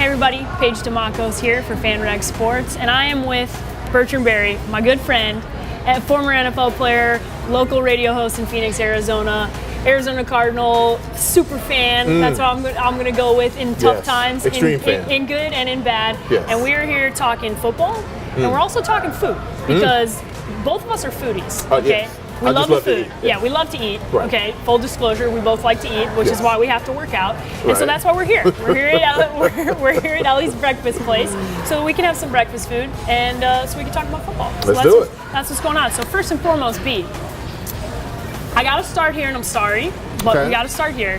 everybody, Paige Dimakos here for FanRag Sports, and I am with Bertrand Berry, my good friend, a former NFL player, local radio host in Phoenix, Arizona Cardinal, super fan. That's what I'm going to go with in tough times, extreme fan. In good and in bad. Yes. And we're here talking football, and we're also talking food, because both of us are foodies, okay? Yes. We love the food. Yeah, we love to eat. Right. Okay, full disclosure, we both like to eat, which is why we have to work out. And so that's why we're here. We're here at we're here at Elly's breakfast place, so we can have some breakfast food, and so we can talk about football. So Let's do it. That's what's going on. So first and foremost, B, I got to start here, and I'm sorry, but we got to start here.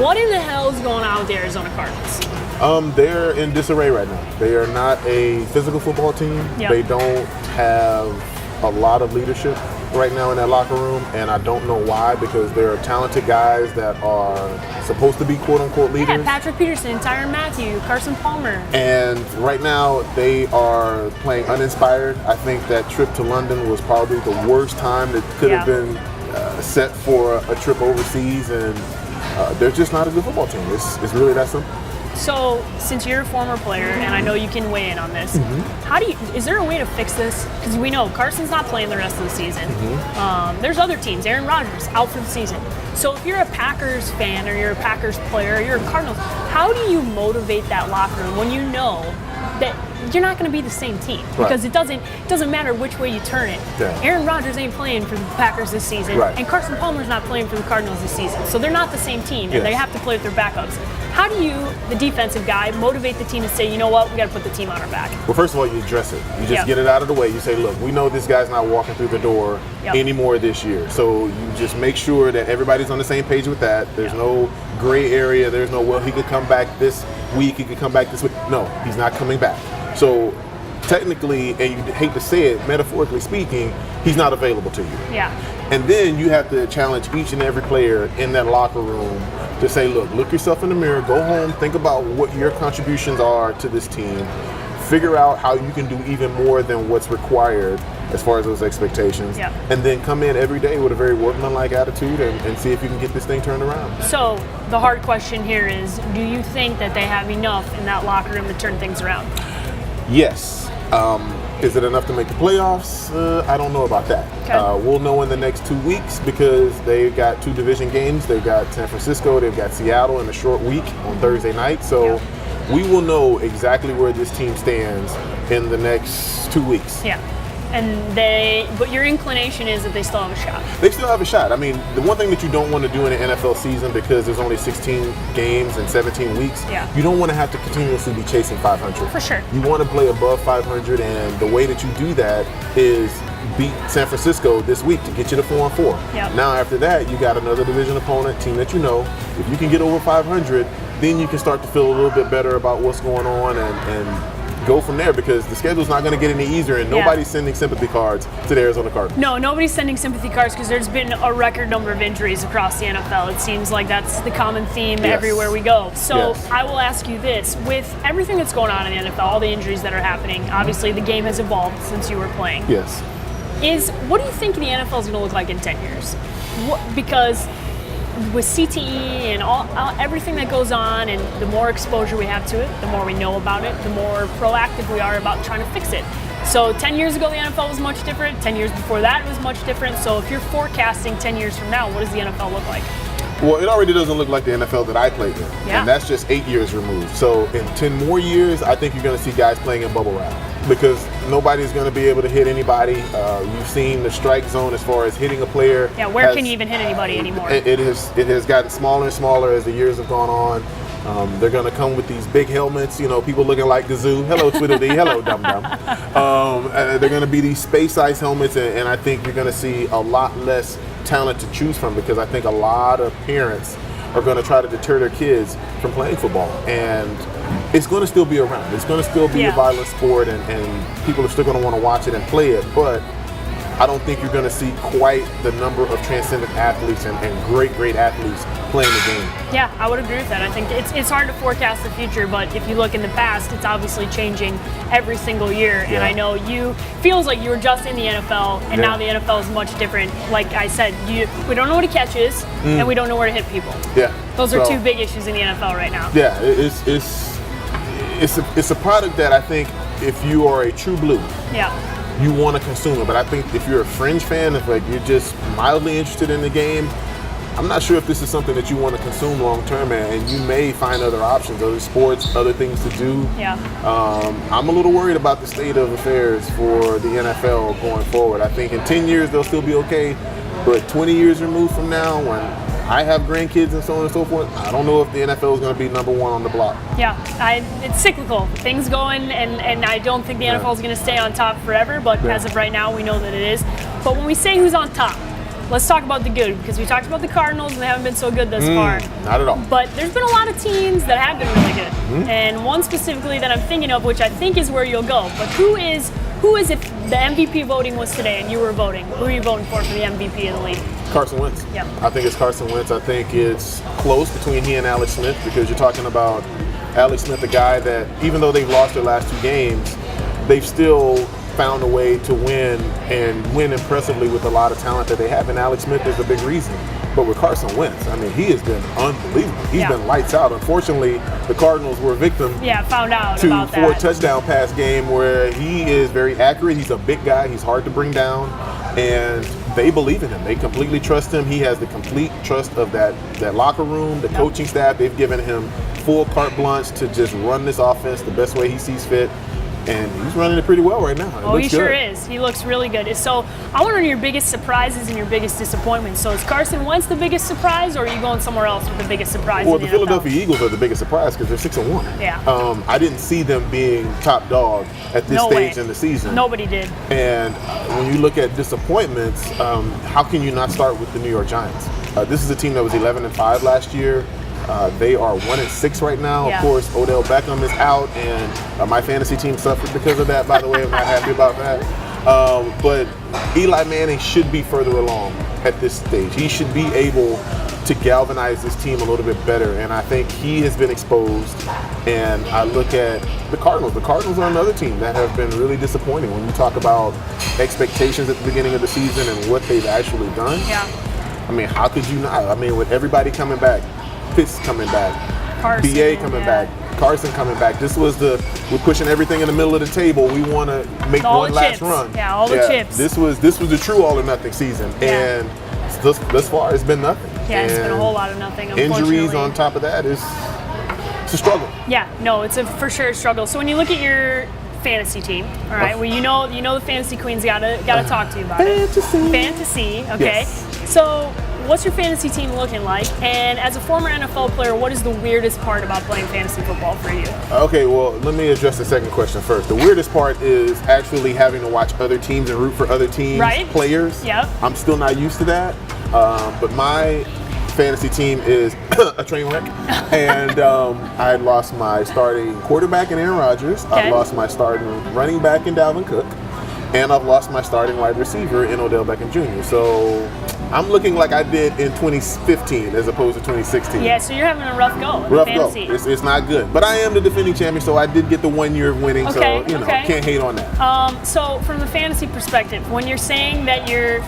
What in the hell is going on with the Arizona Cardinals? They're in disarray right now. They are not a physical football team. Yep. They don't have a lot of leadership right now in that locker room, and I don't know why, because there are talented guys that are supposed to be quote-unquote leaders. Yeah, Patrick Peterson, Tyrann Mathieu, Carson Palmer. And right now they are playing uninspired. I think that trip to London was probably the worst time that could have been set for a trip overseas, and they're just not a good football team. It's really that simple. So, since you're a former player, and I know you can weigh in on this, is there a way to fix this? Because we know Carson's not playing the rest of the season. There's other teams, Aaron Rodgers, out for the season. So if you're a Packers fan, or you're a Packers player, or you're a Cardinals, how do you motivate that locker room when you know that you're not going to be the same team? Because it doesn't matter which way you turn it. Aaron Rodgers ain't playing for the Packers this season, and Carson Palmer's not playing for the Cardinals this season. So they're not the same team, and they have to play with their backups. How do you, the defensive guy, motivate the team to say, you know what, we got to put the team on our back? Well, first of all, you address it. You just get it out of the way. You say, look, we know this guy's not walking through the door anymore this year. So you just make sure that everybody's on the same page with that. There's no gray area. There's no, well, he could come back this week, he could come back this week. No, he's not coming back. So technically, and you hate to say it, metaphorically speaking, he's not available to you. And then you have to challenge each and every player in that locker room to say, look yourself in the mirror, go home, think about what your contributions are to this team, figure out how you can do even more than what's required as far as those expectations, and then come in every day with a very workmanlike attitude and see if you can get this thing turned around. So the hard question here is, do you think that they have enough in that locker room to turn things around? Yes. Is it enough to make the playoffs? I don't know about that. We'll know in the next 2 weeks, because they've got 2 division games. They've got San Francisco, they've got Seattle in a short week on Thursday night. So we will know exactly where this team stands in the next 2 weeks. But your inclination is that they still have a shot. They still have a shot. I mean, the one thing that you don't want to do in an NFL season, because there's only 16 games and 17 weeks, you don't want to have to continuously be chasing 500. For sure. You want to play above 500, and the way that you do that is beat San Francisco this week to get you to 4-4. Now after that, you got another division opponent, team that you know. If you can get over 500, then you can start to feel a little bit better about what's going on and go from there, because the schedule's not going to get any easier, and nobody's sending sympathy cards to the Arizona Cardinals. No, nobody's sending sympathy cards, because there's been a record number of injuries across the NFL. It seems like that's the common theme everywhere we go. So I will ask you this. With everything that's going on in the NFL, all the injuries that are happening, obviously the game has evolved since you were playing. What do you think the NFL is going to look like in 10 years? Because with CTE and everything that goes on, and the more exposure we have to it, the more we know about it, the more proactive we are about trying to fix it. So 10 years ago, the NFL was much different. 10 years before that, it was much different. So if you're forecasting 10 years from now, what does the NFL look like? Well, it already doesn't look like the NFL that I played in, and that's just 8 years removed. So in 10 more years, I think you're going to see guys playing in bubble wrap, because nobody's going to be able to hit anybody. You've seen the strike zone as far as hitting a player. Where can you even hit anybody anymore? It has gotten smaller and smaller as the years have gone on. They're going to come with these big helmets, people looking like Gazoo. Hello, Tweedledee. Hello, Dum Dum. They're going to be these space-size helmets, and I think you're going to see a lot less talent to choose from, because I think a lot of parents are going to try to deter their kids from playing football, and it's going to still be around. It's going to still be a violent sport, and people are still going to want to watch it and play it, but I don't think you're going to see quite the number of transcendent athletes and great athletes playing the game. Yeah, I would agree with that. I think it's hard to forecast the future, but if you look in the past, it's obviously changing every single year. And I know feels like you were just in the NFL, and now the NFL is much different. Like I said, we don't know what he catches, and we don't know where to hit people. Those are two big issues in the NFL right now. Yeah, it's a product that I think if you are a true blue, you want to consume it. But I think if you're a fringe fan, if like you're just mildly interested in the game, I'm not sure if this is something that you want to consume long term, and you may find other options, other sports, other things to do. I'm a little worried about the state of affairs for the NFL going forward. I think in 10 years they'll still be okay, but 20 years removed from now, when I have grandkids and so on and so forth, I don't know if the NFL is going to be number one on the block. It's cyclical. Things going, and I don't think the NFL is going to stay on top forever, but as of right now, we know that it is. But when we say who's on top, let's talk about the good, because we talked about the Cardinals and they haven't been so good thus far. Not at all. But there's been a lot of teams that have been really good. And one specifically that I'm thinking of, which I think is where you'll go. But who is if the MVP voting was today and you were voting, who are you voting for the MVP of the league? Carson Wentz. I think it's Carson Wentz. I think it's close between he and Alex Smith, because you're talking about Alex Smith, a guy that even though they've lost their last 2 games, they've still found a way to win, and win impressively with a lot of talent that they have. And Alex Smith is a big reason. But with Carson Wentz, I mean, he has been unbelievable. He's been lights out. Unfortunately, the Cardinals were a victim found out to about 4 touchdown pass game where he is very accurate. He's a big guy. He's hard to bring down. And they believe in him. They completely trust him. He has the complete trust of that locker room, the coaching staff. They've given him full carte blanche to just run this offense the best way he sees fit. And he's running it pretty well right now. He sure is. He looks really good. So I want to know your biggest surprises and your biggest disappointments. So is Carson Wentz the biggest surprise, or are you going somewhere else with the biggest surprise? Well, in the the Philadelphia Eagles are the biggest surprise because they're 6-1. I didn't see them being top dog at this stage in the season. Nobody did. And when you look at disappointments, how can you not start with the New York Giants? This is a team that was 11-5 last year. They are 1-6 right now. Of course, Odell Beckham is out, and my fantasy team suffered because of that. By the way, I'm not happy about that. But Eli Manning should be further along at this stage. He should be able to galvanize this team a little bit better, and I think he has been exposed. And I look at the Cardinals. The Cardinals are another team that have been really disappointing when you talk about expectations at the beginning of the season and what they've actually done. I mean, how could you not? I mean, with everybody coming back, Pitts coming back, Carson, BA coming back, Carson coming back. This was we're pushing everything in the middle of the table. We want to make one last run. All the chips. This was the true all or nothing season, and thus far it's been nothing. It's been a whole lot of nothing. Injuries on top of that it's a struggle. It's for sure a struggle. So when you look at your fantasy team, all right, well you know the fantasy queen's gotta talk to you about fantasy. Okay, so what's your fantasy team looking like? And as a former NFL player, what is the weirdest part about playing fantasy football for you? Okay, well, let me address the second question first. The weirdest part is actually having to watch other teams and root for other teams' players. I'm still not used to that. But my fantasy team is a train wreck. And I lost my starting quarterback in Aaron Rodgers. I've lost my starting running back in Dalvin Cook. And I've lost my starting wide receiver in Odell Beckham Jr. So I'm looking like I did in 2015 as opposed to 2016. So you're having a rough go in fantasy. It's not good. But I am the defending champion, so I did get the 1 year of winning. So, can't hate on that. So from the fantasy perspective, when you're saying that you're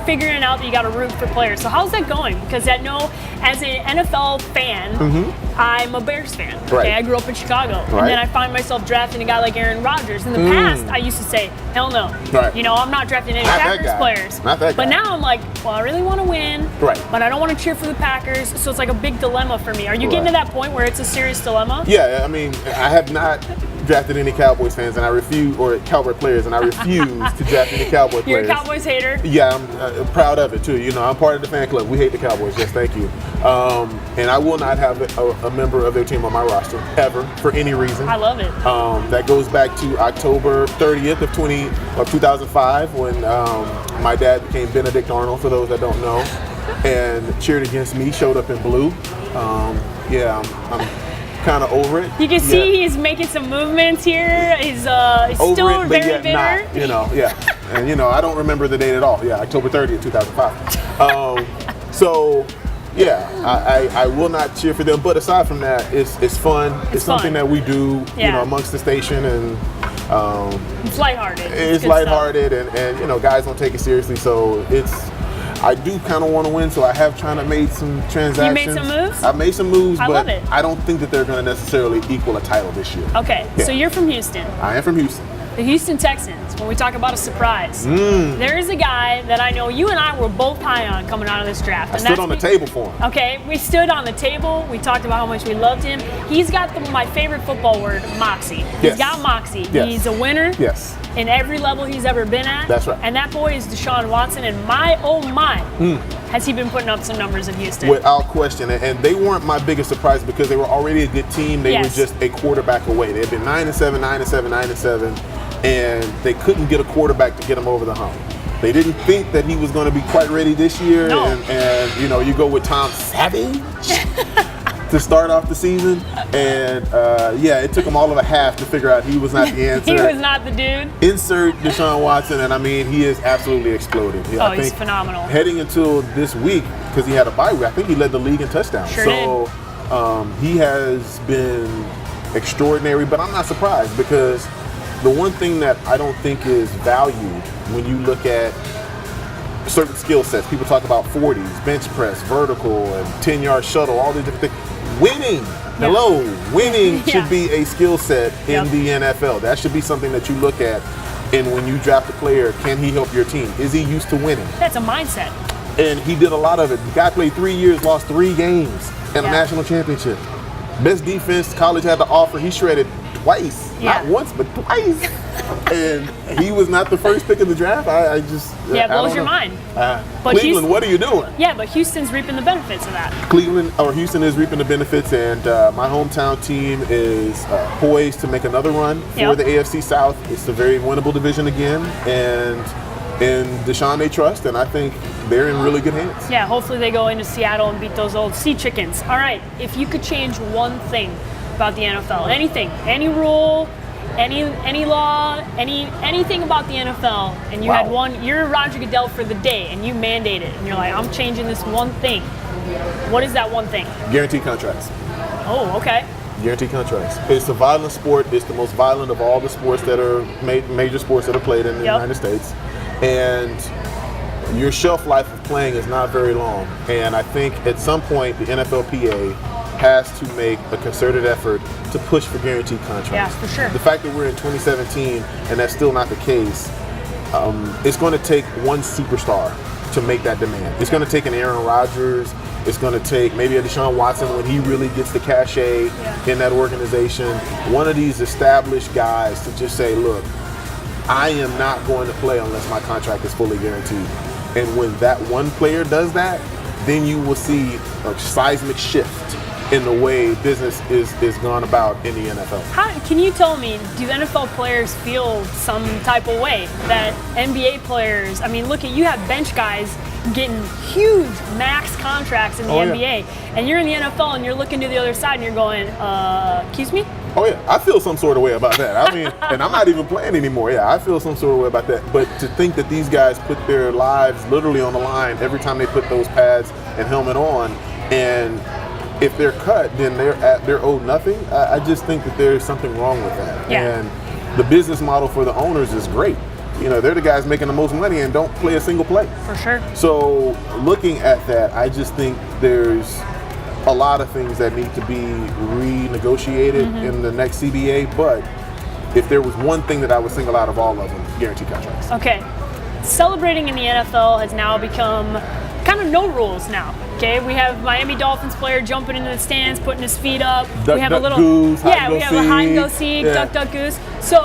figuring out that you got to root for players, so how's that going? Because I know as an NFL fan, I'm a Bears fan. I grew up in Chicago. And then I find myself drafting a guy like Aaron Rodgers. In the past, I used to say, hell no. I'm not drafting any Packers players. Not that guy. But now I'm like, well, I really want to win, but I don't want to cheer for the Packers, so it's like a big dilemma for me. Are you getting to that point where it's a serious dilemma? Yeah, I mean, I have not drafted any Cowboys fans, and I refuse, or Cowboy players, and I refuse to draft any Cowboy players. You're a Cowboys hater? Yeah, I'm proud of it too. I'm part of the fan club. We hate the Cowboys. Yes, thank you. And I will not have a member of their team on my roster ever for any reason. I love it. That goes back to October 30th of 2005 when my dad became Benedict Arnold, for those that don't know, and cheered against me, showed up in blue. I'm kind of over it. You can see he's making some movements here. He's still it, very bitter. And I don't remember the date at all. October 30th, 2005. I will not cheer for them. But aside from that, it's fun. It's something that we do, amongst the station, and it's lighthearted. It's lighthearted, and guys don't take it seriously. So I do kind of want to win, so I have trying to make some transactions. You made some moves? I've made some moves, I but love it. I don't think that they're going to necessarily equal a title this year. Okay, so you're from Houston. I am from Houston. The Houston Texans, when we talk about a surprise, there is a guy that I know you and I were both high on coming out of this draft. I stood on the table for him. Okay, we stood on the table. We talked about how much we loved him. He's got my favorite football word, moxie. He's got moxie. Yes. He's a winner. Yes. In every level he's ever been at. That's right. And that boy is Deshaun Watson, and my oh my, has he been putting up some numbers in Houston? Without question. And they weren't my biggest surprise because they were already a good team. They were just a quarterback away. They had been 9-7, 9-7, 9-7, and they couldn't get a quarterback to get them over the hump. They didn't think that he was going to be quite ready this year. No. And you know, you go with Tom Savage to start off the season. And it took him all of a half to figure out he was not the answer. He was not the dude. Insert Deshaun Watson, and I mean, he is absolutely exploded. He's phenomenal. Heading until this week, because he had a bye week, I think he led the league in touchdowns. Sure so he has been extraordinary, but I'm not surprised because the one thing that I don't think is valued when you look at certain skill sets, people talk about 40s, bench press, vertical, and 10-yard shuttle, all these different things. Winning. Winning should be a skill set in the NFL. That should be something that you look at. And when you draft a player, can he help your team? Is he used to winning? That's a mindset. And he did a lot of it. The guy played 3 years, lost 3 games in a national championship. Best defense college had to offer. He shredded twice. Not once, but twice. And he was not the first pick of the draft. It blows your mind. But Cleveland, what are you doing? Yeah, but Houston's reaping the benefits of that. Houston is reaping the benefits, and my hometown team is poised to make another run for the AFC South. It's a very winnable division again, and Deshaun they trust, and I think they're in really good hands. Yeah, hopefully they go into Seattle and beat those old sea chickens. All right, if you could change one thing about the NFL, anything, any rule, any law, anything about the NFL, and you had one, you're Roger Goodell for the day, and you mandate it, and you're like, I'm changing this one thing. What is that one thing? Guaranteed contracts. Oh, okay. Guaranteed contracts. It's a violent sport. It's the most violent of all the sports that are major sports that are played in the United States. And your shelf life of playing is not very long. And I think at some point the NFLPA has to make a concerted effort to push for guaranteed contracts. Yeah, for sure. The fact that we're in 2017 and that's still not the case, it's going to take one superstar to make that demand. It's going to take an Aaron Rodgers. It's going to take maybe a Deshaun Watson when he really gets the cachet in that organization. One of these established guys to just say, look, I am not going to play unless my contract is fully guaranteed. And when that one player does that, then you will see a seismic shift in the way business is gone about in the NFL. Can you tell me, do NFL players feel some type of way that NBA players, I mean, look at, you have bench guys getting huge max contracts in the NBA, and you're in the NFL and you're looking to the other side and you're going, excuse me? Oh yeah, I feel some sort of way about that. I mean, and I'm not even playing anymore. Yeah, I feel some sort of way about that. But to think that these guys put their lives literally on the line every time they put those pads and helmet on, and if they're cut, then they're owed nothing. I just think that there's something wrong with that. Yeah. And the business model for the owners is great. You know, they're the guys making the most money and don't play a single play. For sure. So looking at that, I just think there's a lot of things that need to be renegotiated in the next CBA. But if there was one thing that I would single out of all of them, guaranteed contracts. Okay. Celebrating in the NFL has now become kind of no rules now. Okay, we have Miami Dolphins player jumping into the stands, putting his feet up. Duck, we have duck, a little goose, we have a hide and go seek, yeah. duck, duck, goose. So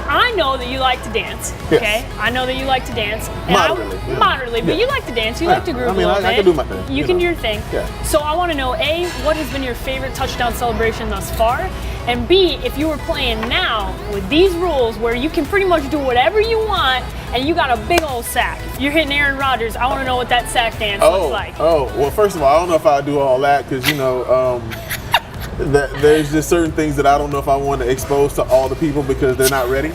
I know that you like to dance. Okay, I know that you like to dance. And moderately, but you like to dance. You like to groove a little bit. I can do my thing. You can do your thing. Yeah. So I want to know, A, what has been your favorite touchdown celebration thus far? And B, if you were playing now with these rules where you can pretty much do whatever you want and you got a big old sack. You're hitting Aaron Rodgers. I want to know what that sack dance looks like. Well, first of all, I don't know if I'll do all that because, you know, that there's just certain things that I don't know if I want to expose to all the people because they're not ready.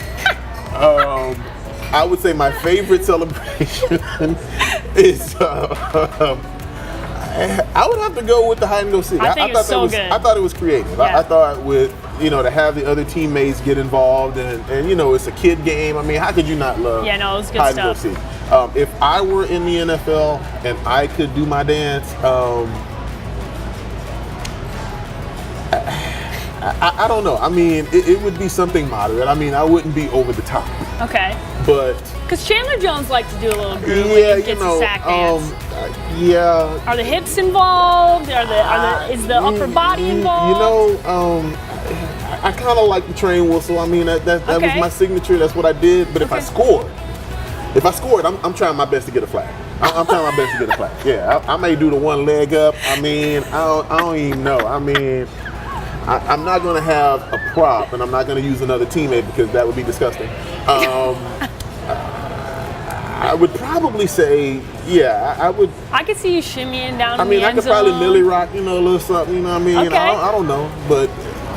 I would say my favorite celebration is I would have to go with the hide and go seek. I think it's so good. I thought it was creative. Yeah. I thought with, you know, to have the other teammates get involved and you know, it's a kid game. I mean, how could you not love it was good hide stuff. and go seek? If I were in the NFL and I could do my dance, I don't know. I mean, it would be something moderate. I mean, I wouldn't be over the top. Okay. But because Chandler Jones likes to do a little groove yeah, when he gets a sack dance. Yeah. Are the hips involved? Is the upper body involved? I kind of like the train whistle. I mean, that was my signature. That's what I did. But if I scored, I'm trying my best to get a flag. I'm trying my best to get a flag. Yeah, I may do the one leg up. I mean, I don't even know. I mean, I'm not going to have a prop, and I'm not going to use another teammate because that would be disgusting. I would probably say, yeah, I would. I could see you shimmying down. I mean, I could probably Millie Rock, a little something. You know what I mean? Okay. I don't know, but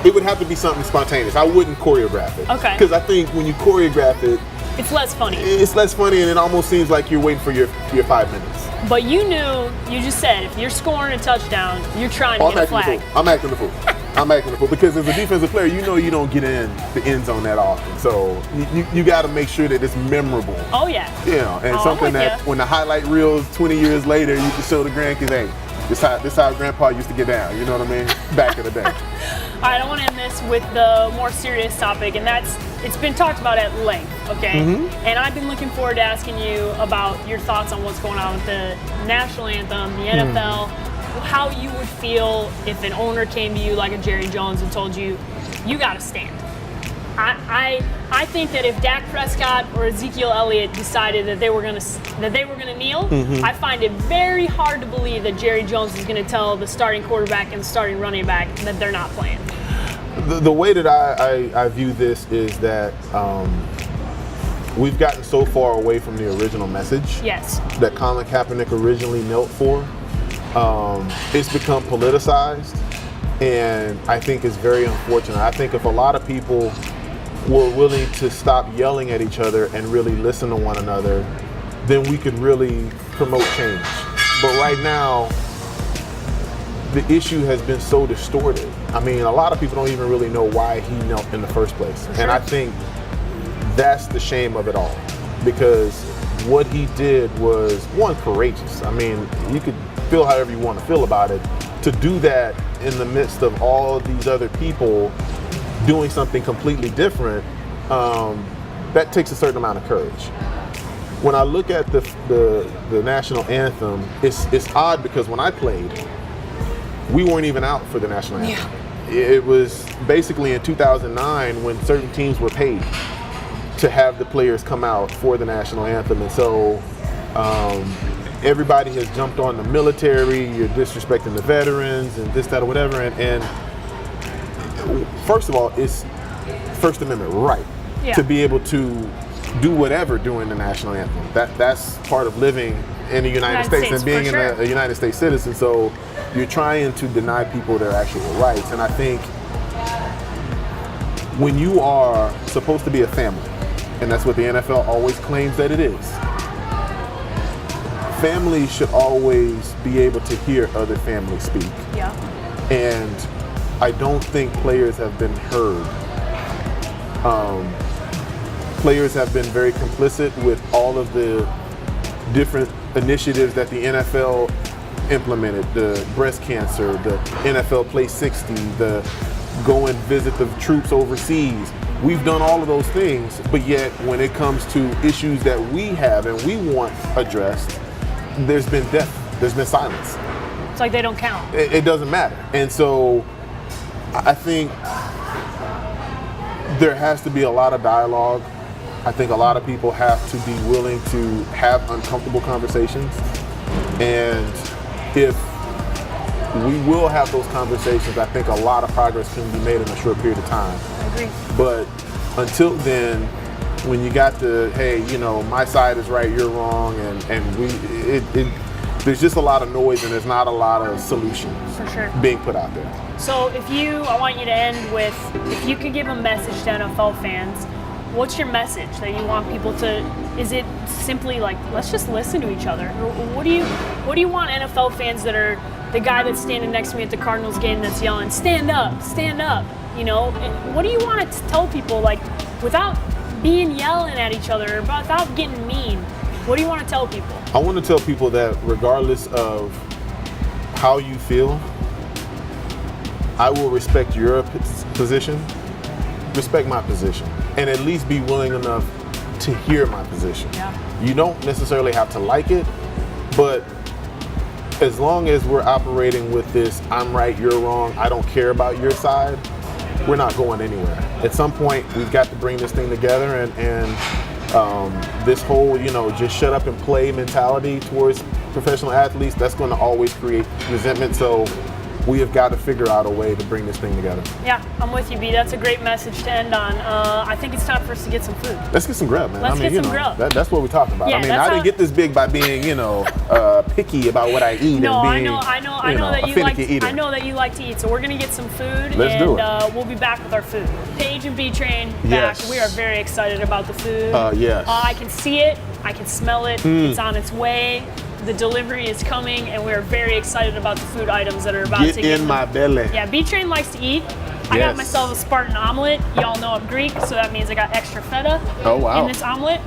it would have to be something spontaneous. I wouldn't choreograph it. Okay. Because I think when you choreograph it, it's less funny. It's less funny, and it almost seems like you're waiting for your 5 minutes. But you just said if you're scoring a touchdown, you're trying to get a flag. I'm acting the fool. Because as a defensive player, you don't get in the end zone that often. So you got to make sure that it's memorable. Oh, yeah. And something that when the highlight reels 20 years later, you can show the grandkids, hey, this how Grandpa used to get down. You know what I mean? Back in the day. All right, I want to end this with the more serious topic, and it's been talked about at length, okay? Mm-hmm. And I've been looking forward to asking you about your thoughts on what's going on with the national anthem, the NFL, how you would feel if an owner came to you like a Jerry Jones and told you, you got to stand. I think that if Dak Prescott or Ezekiel Elliott decided that they were going to kneel, I find it very hard to believe that Jerry Jones is going to tell the starting quarterback and the starting running back that they're not playing. The way that I view this is that we've gotten so far away from the original message that Colin Kaepernick originally knelt for. It's become politicized, and I think it's very unfortunate. I think if a lot of people were willing to stop yelling at each other and really listen to one another, then we could really promote change. But right now, the issue has been so distorted. I mean, a lot of people don't even really know why he knelt in the first place. And I think that's the shame of it all, because what he did was, one, courageous. I mean, you could feel however you want to feel about it. To do that in the midst of all of these other people doing something completely different, that takes a certain amount of courage. When I look at the national anthem, it's odd because when I played, we weren't even out for the national anthem. Yeah. It was basically in 2009 when certain teams were paid to have the players come out for the national anthem. And so everybody has jumped on the military, you're disrespecting the veterans and this, that, or whatever. And first of all, it's First Amendment right to be able to do whatever during the national anthem. That's part of living in the United States and being a United States citizen. So you're trying to deny people their actual rights. And I think when you are supposed to be a family, and that's what the NFL always claims that it is, families should always be able to hear other families speak. Yeah. And I don't think players have been heard. Players have been very complicit with all of the different initiatives that the NFL implemented, the breast cancer, the NFL Play 60, the go and visit the troops overseas. We've done all of those things, but yet when it comes to issues that we have and we want addressed, there's been death, there's been silence. It's like they don't count. It doesn't matter. And so I think there has to be a lot of dialogue. I think a lot of people have to be willing to have uncomfortable conversations. And if we will have those conversations, I think a lot of progress can be made in a short period of time. I agree. But until then, when you got the, hey, my side is right, you're wrong, and there's just a lot of noise and there's not a lot of solutions being put out there. So I want you to end with, if you could give a message to NFL fans, what's your message that you want people to, is it simply like, let's just listen to each other? Or what do you want NFL fans that are the guy that's standing next to me at the Cardinals game that's yelling, stand up, stand up, what do you want to tell people, like, without being yelling at each other, without getting mean? What do you want to tell people? I want to tell people that regardless of how you feel, I will respect your position, respect my position, and at least be willing enough to hear my position. Yeah. You don't necessarily have to like it, but as long as we're operating with this, I'm right, you're wrong, I don't care about your side, we're not going anywhere. At some point, we've got to bring this thing together, and this whole, just shut up and play mentality towards professional athletes, that's going to always create resentment. So we have got to figure out a way to bring this thing together. Yeah, I'm with you, B. That's a great message to end on. I think it's time for us to get some food. Let's get some grub, man. Let's get some grub. That's what we're talking about. Yeah, I didn't get this big by being, picky about what I eat. No, and being, I know that you like to eat. So we're gonna get some food, we'll be back with our food. Paige and B Train back. Yes. We are very excited about the food. Yes. I can see it. I can smell it. It's on its way. The delivery is coming, and we're very excited about the food items that are about to get in my belly. Yeah, B-Train likes to eat. I got myself a Spartan omelet. Y'all know I'm Greek, so that means I got extra feta in this omelet.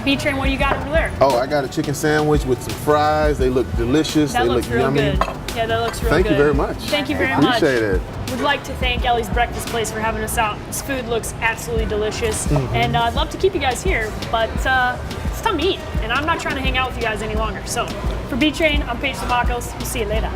B-Train, what you got over there? Oh, I got a chicken sandwich with some fries. They look delicious. That they looks look real yummy. good. Yeah, that looks real good. Thank you very much. Thank you very much. Appreciate it. We'd like to thank Elly's Breakfast Place for having us out. This food looks absolutely delicious, and I'd love to keep you guys here, but it's time to eat, and I'm not trying to hang out with you guys any longer. So, for B-Train, I'm Paige Dimakos. We'll see you later.